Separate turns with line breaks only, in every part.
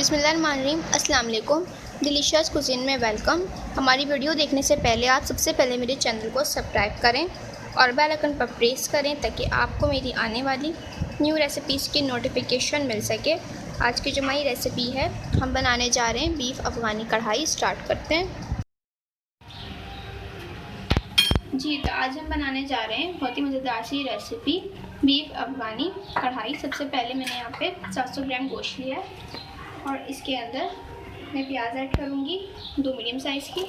बिस्मिल्लाहिर्रहमानिर्रहीम। अस्सलाम वालेकुम। डिलीशियस कुज़ीन में वेलकम। हमारी वीडियो देखने से पहले आप सबसे पहले मेरे चैनल को सब्सक्राइब करें और बेल आइकन पर प्रेस करें ताकि आपको मेरी आने वाली न्यू रेसिपीज़ की नोटिफिकेशन मिल सके। आज की जो हमारी रेसिपी है, हम बनाने जा रहे हैं बीफ अफ़गानी कढ़ाई। स्टार्ट करते हैं जी। तो आज हम बनाने जा रहे हैं बहुत ही मज़ेदार सी रेसिपी, बीफ अफ़गानी कढ़ाई। सबसे पहले मैंने यहाँ पे 700 ग्राम गोश्त लिया है और इसके अंदर मैं प्याज ऐड करूँगी 2 मीडियम साइज़ की।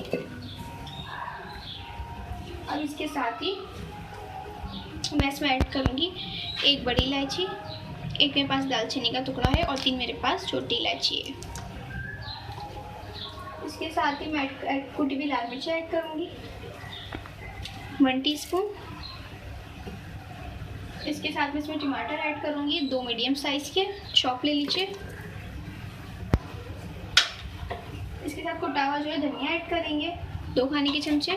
और इसके साथ ही मैं इसमें ऐड करूँगी 1 बड़ी इलायची, 1 मेरे पास दालचीनी का टुकड़ा है और 3 मेरे पास छोटी इलायची है। इसके साथ ही मैं कुटी हुई लाल मिर्च ऐड करूँगी 1 टीस्पून। इसके साथ में इसमें टमाटर ऐड करूँगी 2 मीडियम साइज़ के, चॉप ले लीजिए। इसके साथ कुटा हुआ जो है धनिया ऐड करेंगे 2 खाने के चमचे।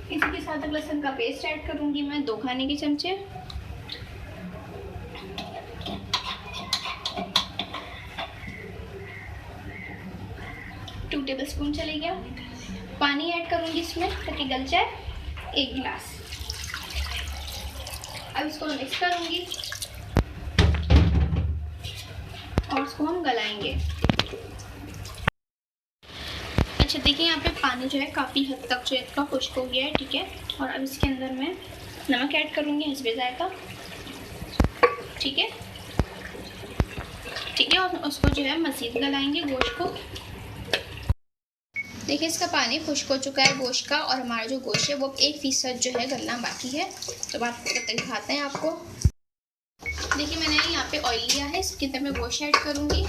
इसी के साथ लहसुन का पेस्ट ऐड करूँगी मैं 2 खाने के चमचे। टू टेबलस्पून चलेगा। पानी ऐड करूँगी इसमें ताकि गल जाए, 1 गिलास। अब इसको मिक्स करूँगी और इसको हम गलाएंगे। अच्छा देखिए, यहाँ पे पानी जो है काफ़ी हद तक जो है इसका खुश्क हो गया है, ठीक है। और अब इसके अंदर मैं नमक ऐड करूँगी हिस्बे जायका, ठीक है। और उसको जो है मज़ीद गलाएंगे गोश्त को। देखिए इसका पानी खुश्क हो चुका है गोश्त का, और हमारा जो गोश्त है वो 1% जो है गलना बाकी है। तो बात करते दिखाते हैं आपको। देखिए मैंने यहाँ पे ऑयल लिया है, इसके अंदर मैं गोश्त ऐड करूँगी।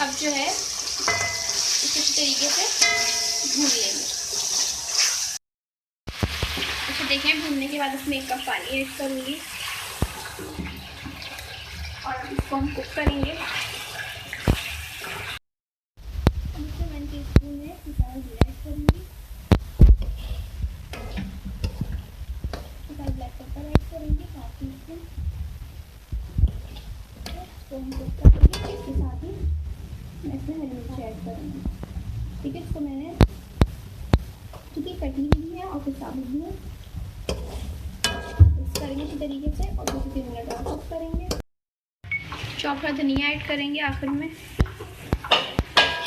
अब जो है इस तरीके से भून लेंगे। अच्छा देखें, भूनने के बाद इसमें 1 कप पानी ऐड करूँगी और इसको हम कुक करेंगे। इसमें 1 टीस्पून में पिसा हुआ जीरा ऐड करूँगी, ब्लैक पेपर ऐड करूँगी 1/2 टीस्पून। इसको हम कुक करेंगे। इसके साथ ही मैं इसमें हरी मिर्च ऐड करूँगी, ठीक है। इसको मैंने चूँकि कटी हुई है और फिर साबुत भी है, मिक्स करेंगे इसी तरीके से और 2 से 3 मिनट और कुक करेंगे। चॉप का धनिया ऐड करेंगे आखिर में,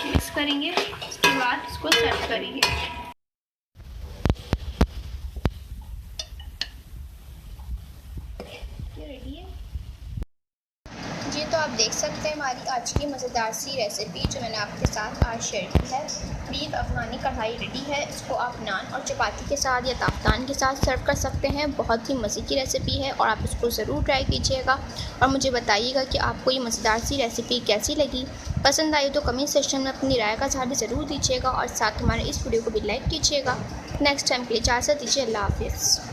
मिक्स करेंगे। उसके बाद इसको सर्व करेंगे। ये रेडी है जी। तो आप देख सकते हैं हमारी आज की मज़ेदार सी रेसिपी जो मैंने आपके साथ आज शेयर की है। बीफ अफ़गानी कढ़ाई रेडी है। इसको आप नान और चपाती के साथ या ताफ़तान के साथ सर्व कर सकते हैं। बहुत ही मज़े की रेसिपी है और आप इसको ज़रूर ट्राई कीजिएगा और मुझे बताइएगा कि आपको ये मज़ेदार सी रेसिपी कैसी लगी। पसंद आई तो कमेंट सेक्शन में अपनी राय का इज़हार ज़रूर दीजिएगा और साथ हमारे इस वीडियो को भी लाइक कीजिएगा। नेक्स्ट टाइम के लिए इजाज़त दीजिए। अल्लाह हाफ़िज़।